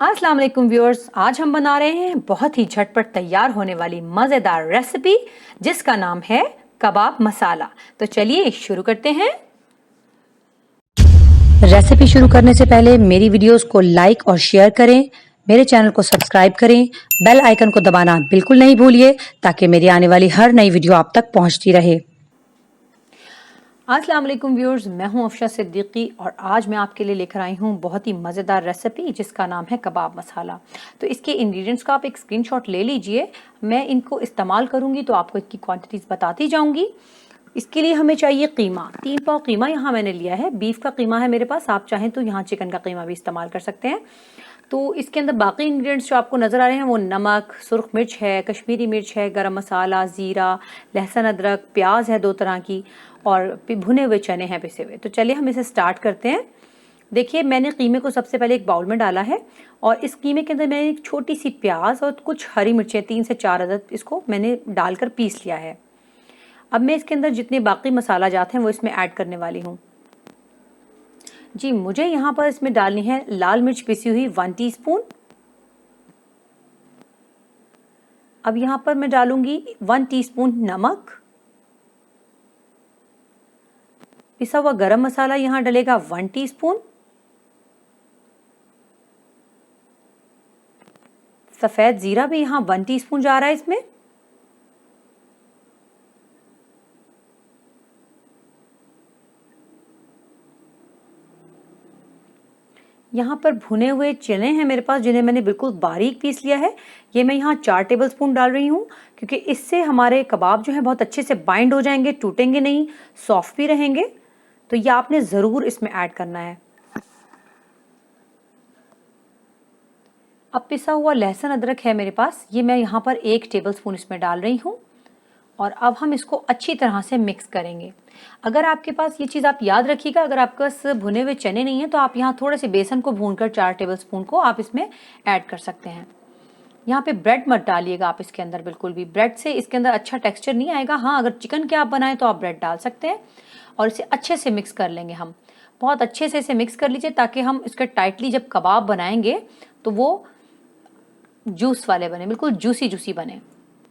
अस्सलाम वालेकुम व्यूअर्स, आज हम बना रहे हैं बहुत ही झटपट तैयार होने वाली मज़ेदार रेसिपी जिसका नाम है कबाब मसाला। तो चलिए शुरू करते हैं। रेसिपी शुरू करने से पहले मेरी वीडियोस को लाइक और शेयर करें, मेरे चैनल को सब्सक्राइब करें, बेल आइकन को दबाना बिल्कुल नहीं भूलिए ताकि मेरी आने वाली हर नई वीडियो आप तक पहुंचती रहे। अस्सलाम वालेकुम व्यूअर्स, मैं हूं अफशा सिद्दीकी और आज मैं आपके लिए लेकर आई हूं बहुत ही मज़ेदार रेसिपी जिसका नाम है कबाब मसाला। तो इसके इंग्रेडिएंट्स का आप एक स्क्रीनशॉट ले लीजिए, मैं इनको इस्तेमाल करूंगी तो आपको इसकी क्वांटिटीज़ बताती जाऊंगी। इसके लिए हमें चाहिए कीमा, 3 पाव कीमा यहाँ मैंने लिया है। बीफ का कीमा है मेरे पास, आप चाहें तो यहाँ चिकन का कीमा भी इस्तेमाल कर सकते हैं। तो इसके अंदर बाकी इंग्रेडिएंट्स जो आपको नज़र आ रहे हैं वो नमक, सुर्ख मिर्च है, कश्मीरी मिर्च है, गरम मसाला, ज़ीरा, लहसुन, अदरक, प्याज है 2 तरह की और भुने हुए चने हैं पिसे हुए। तो चलिए हम इसे स्टार्ट करते हैं। देखिए मैंने कीमे को सबसे पहले एक बाउल में डाला है और इस कीमे के अंदर मैंने एक छोटी सी प्याज और कुछ हरी मिर्चें 3 से 4 अदद इसको मैंने डालकर पीस लिया है। अब मैं इसके अंदर जितने बाकी मसाला जात हैं वो इसमें ऐड करने वाली हूँ। जी मुझे यहाँ पर इसमें डालनी है लाल मिर्च पिसी हुई 1 टीस्पून। अब यहाँ पर मैं डालूंगी 1 टीस्पून नमक। पिसा हुआ गरम मसाला यहाँ डलेगा 1 टीस्पून। सफ़ेद ज़ीरा भी यहाँ 1 टीस्पून जा रहा है इसमें। यहाँ पर भुने हुए चने हैं मेरे पास जिन्हें मैंने बिल्कुल बारीक पीस लिया है। ये मैं यहाँ 4 टेबलस्पून डाल रही हूँ क्योंकि इससे हमारे कबाब जो हैं बहुत अच्छे से बाइंड हो जाएंगे, टूटेंगे नहीं, सॉफ्ट भी रहेंगे। तो ये आपने ज़रूर इसमें ऐड करना है। अब पिसा हुआ लहसुन अदरक है मेरे पास, ये मैं यहाँ पर 1 टेबलस्पून इसमें डाल रही हूँ और अब हम इसको अच्छी तरह से मिक्स करेंगे। अगर आपके पास ये चीज़ आप याद रखिएगा, अगर आपके पास भुने हुए चने नहीं हैं तो आप यहाँ थोड़े से बेसन को भूनकर 4 टेबलस्पून को आप इसमें ऐड कर सकते हैं। यहाँ पे ब्रेड मत डालिएगा आप इसके अंदर बिल्कुल भी, ब्रेड से इसके अंदर अच्छा टेक्सचर नहीं आएगा। हाँ, अगर चिकन के आप बनाएं तो आप ब्रेड डाल सकते हैं और इसे अच्छे से मिक्स कर लेंगे। हम बहुत अच्छे से इसे मिक्स कर लीजिए ताकि हम इसके टाइटली जब कबाब बनाएंगे तो वो जूस वाले बने, बिल्कुल जूसी जूसी बने।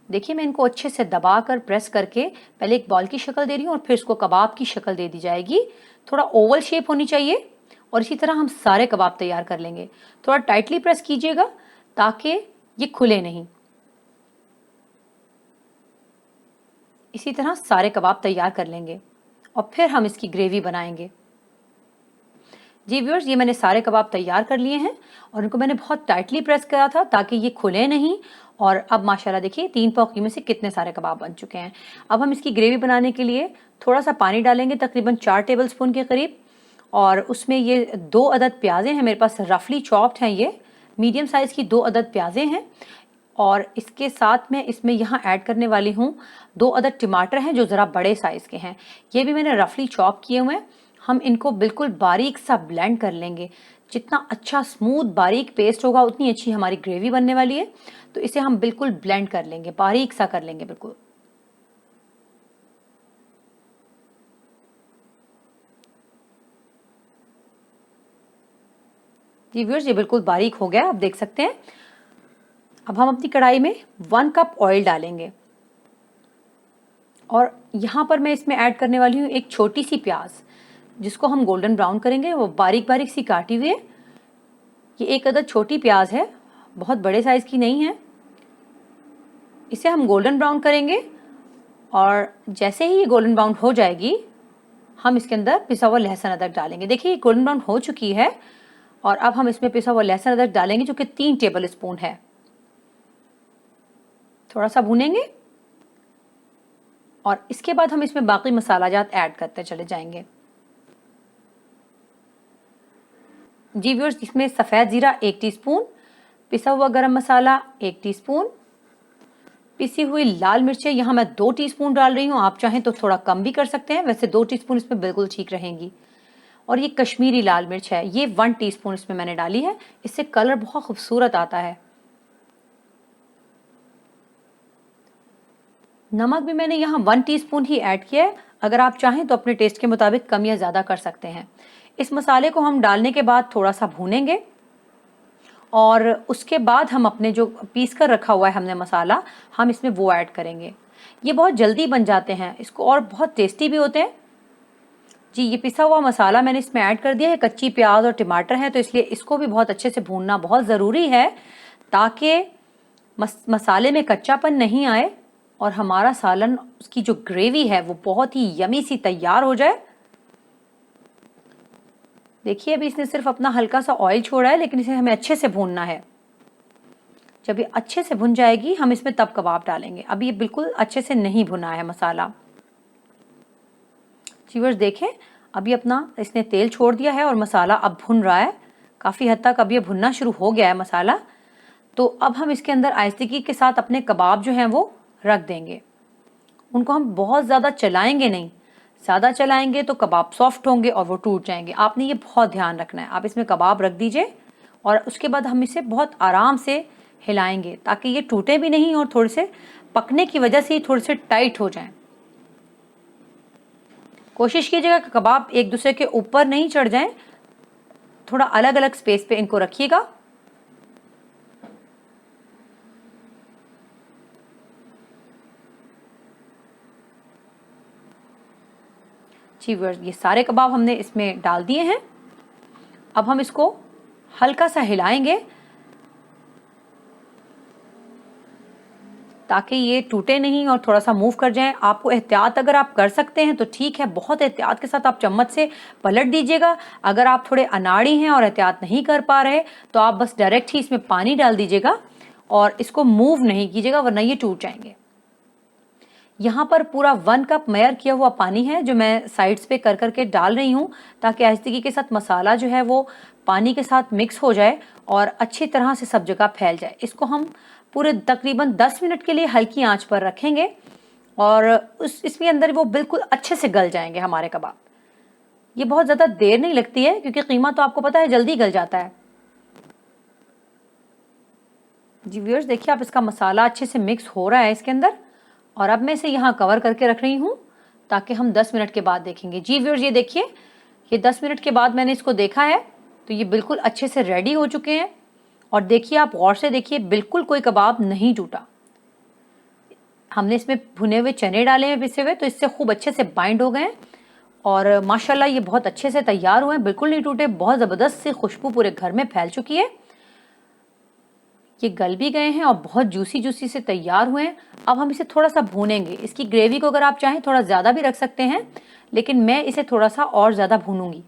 देखिए मैं इनको अच्छे से दबाकर प्रेस करके पहले एक बॉल की शक्ल दे रही हूँ और फिर इसको कबाब की शक्ल दे दी जाएगी। थोड़ा ओवल शेप होनी चाहिए और इसी तरह हम सारे कबाब तैयार कर लेंगे। थोड़ा टाइटली प्रेस कीजिएगा ताकि ये खुले नहीं। इसी तरह सारे कबाब तैयार कर लेंगे और फिर हम इसकी ग्रेवी बनाएंगे। जी व्यूअर्स, ये मैंने सारे कबाब तैयार कर लिए हैं और इनको मैंने बहुत टाइटली प्रेस करा था ताकि ये खुले नहीं। और अब माशाल्लाह देखिए 3 पाव कीमे से कितने सारे कबाब बन चुके हैं। अब हम इसकी ग्रेवी बनाने के लिए थोड़ा सा पानी डालेंगे, तकरीबन 4 टेबलस्पून के करीब। और उसमें ये 2 अदद प्याज़ें हैं मेरे पास, रफली चॉप्ड हैं, ये मीडियम साइज़ की 2 अदद प्याज़ें हैं। और इसके साथ में इसमें यहाँ ऐड करने वाली हूँ 2 अदद टमाटर हैं जो ज़रा बड़े साइज़ के हैं, ये भी मैंने रफली चॉप किए हुए हैं। हम इनको बिल्कुल बारीक सा ब्लेंड कर लेंगे। जितना अच्छा स्मूथ बारीक पेस्ट होगा उतनी अच्छी हमारी ग्रेवी बनने वाली है। तो इसे हम बिल्कुल ब्लेंड कर लेंगे, बारीक सा कर लेंगे बिल्कुल। जी व्यूअर्स, ये बिल्कुल बारीक हो गया, आप देख सकते हैं। अब हम अपनी कढ़ाई में 1 कप ऑयल डालेंगे और यहाँ पर मैं इसमें ऐड करने वाली हूँ एक छोटी सी प्याज जिसको हम गोल्डन ब्राउन करेंगे। वो बारीक बारीक सी काटी हुई है। ये 1 अदद छोटी प्याज है, बहुत बड़े साइज की नहीं है। इसे हम गोल्डन ब्राउन करेंगे और जैसे ही ये गोल्डन ब्राउन हो जाएगी हम इसके अंदर पिसा हुआ लहसुन अदरक डालेंगे। देखिए ये गोल्डन ब्राउन हो चुकी है और अब हम इसमें पिसा हुआ लहसुन अदरक डालेंगे जो कि 3 टेबलस्पून है। थोड़ा सा भूनेंगे और इसके बाद हम इसमें बाकी मसाला जात ऐड करते चले जाएंगे। जी व्यूअर्स, इसमें सफ़ेद ज़ीरा 1 टीस्पून, पिसा हुआ गरम मसाला 1 टीस्पून, पिसी हुई लाल मिर्चें यहाँ मैं 2 टीस्पून डाल रही हूँ, आप चाहें तो थोड़ा कम भी कर सकते हैं, वैसे 2 टीस्पून इसमें बिल्कुल ठीक रहेंगी। और ये कश्मीरी लाल मिर्च है, ये 1 टीस्पून इसमें मैंने डाली है, इससे कलर बहुत खूबसूरत आता है। नमक भी मैंने यहाँ 1 टीस्पून ही ऐड किया है, अगर आप चाहें तो अपने टेस्ट के मुताबिक कम या ज़्यादा कर सकते हैं। इस मसाले को हम डालने के बाद थोड़ा सा भूनेंगे और उसके बाद हम अपने जो पीस कर रखा हुआ है हमने मसाला, हम इसमें वो ऐड करेंगे। ये बहुत जल्दी बन जाते हैं इसको और बहुत टेस्टी भी होते हैं जी। ये पिसा हुआ मसाला मैंने इसमें ऐड कर दिया है। कच्ची प्याज और टमाटर है तो इसलिए इसको भी बहुत अच्छे से भूनना बहुत ज़रूरी है ताकि मसाले में कच्चापन नहीं आए और हमारा सालन, उसकी जो ग्रेवी है वो बहुत ही यमी सी तैयार हो जाए। देखिए अभी इसने सिर्फ अपना हल्का सा ऑयल छोड़ा है, लेकिन इसे हमें अच्छे से भूनना है। जब ये अच्छे से भुन जाएगी हम इसमें तब कबाब डालेंगे। अभी ये बिल्कुल अच्छे से नहीं भुना है मसाला। व्यूअर्स देखें अभी अपना इसने तेल छोड़ दिया है और मसाला अब भुन रहा है काफ़ी हद तक। अब ये भुनना शुरू हो गया है मसाला। तो अब हम इसके अंदर आहिस्दगी के साथ अपने कबाब जो हैं वो रख देंगे। उनको हम बहुत ज़्यादा चलाएंगे नहीं, ज़्यादा चलाएंगे तो कबाब सॉफ्ट होंगे और वो टूट जाएंगे। आपने ये बहुत ध्यान रखना है। आप इसमें कबाब रख दीजिए और उसके बाद हम इसे बहुत आराम से हिलाएंगे ताकि ये टूटे भी नहीं और थोड़े से पकने की वजह से थोड़े से टाइट हो जाएं। कोशिश कीजिएगा कि कबाब एक दूसरे के ऊपर नहीं चढ़ जाएं, थोड़ा अलग अलग स्पेस पे इनको रखिएगा। जी व्यूअर्स ये सारे कबाब हमने इसमें डाल दिए हैं। अब हम इसको हल्का सा हिलाएंगे ताकि ये टूटे नहीं और थोड़ा सा मूव कर जाएं। आपको एहतियात अगर आप कर सकते हैं तो ठीक है, बहुत एहतियात के साथ आप चम्मच से पलट दीजिएगा। अगर आप थोड़े अनाड़ी हैं और एहतियात नहीं कर पा रहे तो आप बस डायरेक्ट ही इसमें पानी डाल दीजिएगा और इसको मूव नहीं कीजिएगा वरना ये टूट जाएंगे। यहाँ पर पूरा 1 कप मेयर किया हुआ पानी है जो मैं साइड्स पे कर करके डाल रही हूँ ताकि आहिस्दगी के साथ मसाला जो है वो पानी के साथ मिक्स हो जाए और अच्छी तरह से सब जगह फैल जाए। इसको हम पूरे तकरीबन 10 मिनट के लिए हल्की आंच पर रखेंगे और इसमें अंदर वो बिल्कुल अच्छे से गल जाएंगे हमारे कबाब। ये बहुत ज़्यादा देर नहीं लगती है क्योंकि कीमा तो आपको पता है जल्दी गल जाता है। जी व्यूअर्स देखिए आप इसका मसाला अच्छे से मिक्स हो रहा है इसके अंदर और अब मैं इसे यहाँ कवर करके रख रही हूँ ताकि हम 10 मिनट के बाद देखेंगे। जी व्यूअर्स ये देखिए ये 10 मिनट के बाद मैंने इसको देखा है तो ये बिल्कुल अच्छे से रेडी हो चुके हैं। और देखिए आप गौर से देखिए बिल्कुल कोई कबाब नहीं टूटा। हमने इसमें भुने हुए चने डाले हैं पिसे हुए तो इससे खूब अच्छे से बाइंड हो गए हैं और माशाल्लाह ये बहुत अच्छे से तैयार हुए हैं, बिल्कुल नहीं टूटे। बहुत ज़बरदस्त सी खुशबू पूरे घर में फैल चुकी है। ये गल भी गए हैं और बहुत जूसी जूसी से तैयार हुए हैं। अब हम इसे थोड़ा सा भूनेंगे। इसकी ग्रेवी को अगर आप चाहें थोड़ा ज़्यादा भी रख सकते हैं, लेकिन मैं इसे थोड़ा सा और ज़्यादा भूनूंगी।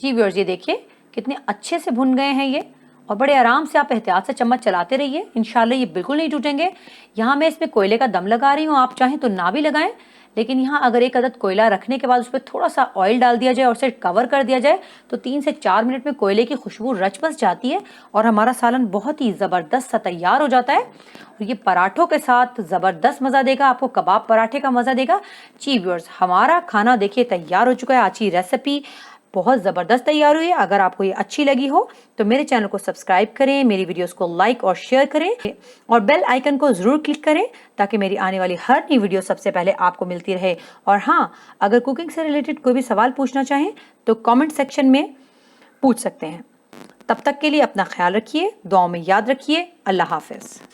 जी व्यूअर्स ये देखिए कितने अच्छे से भुन गए हैं ये और बड़े आराम से आप एहतियात से चम्मच चलाते रहिए, इंशाल्लाह ये बिल्कुल नहीं टूटेंगे। यहाँ मैं इसमें कोयले का दम लगा रही हूँ, आप चाहें तो ना भी लगाएं, लेकिन यहाँ अगर एक अदद कोयला रखने के बाद उस पर थोड़ा सा ऑयल डाल दिया जाए और उसे कवर कर दिया जाए तो 3 से 4 मिनट में कोयले की खुशबू रच बस जाती है और हमारा सालन बहुत ही ज़बरदस्त सा तैयार हो जाता है। और ये पराठों के साथ ज़बरदस्त मज़ा देगा, आपको कबाब पराठे का मज़ा देगा। जी व्यूअर्स हमारा खाना देखिए तैयार हो चुका है। आज की रेसिपी बहुत ज़बरदस्त तैयार हुई है। अगर आपको ये अच्छी लगी हो तो मेरे चैनल को सब्सक्राइब करें, मेरी वीडियोस को लाइक और शेयर करें और बेल आइकन को ज़रूर क्लिक करें ताकि मेरी आने वाली हर नई वीडियो सबसे पहले आपको मिलती रहे। और हाँ, अगर कुकिंग से रिलेटेड कोई भी सवाल पूछना चाहें तो कमेंट सेक्शन में पूछ सकते हैं। तब तक के लिए अपना ख्याल रखिए, दुआओं में याद रखिए। अल्लाह हाफ़िज़।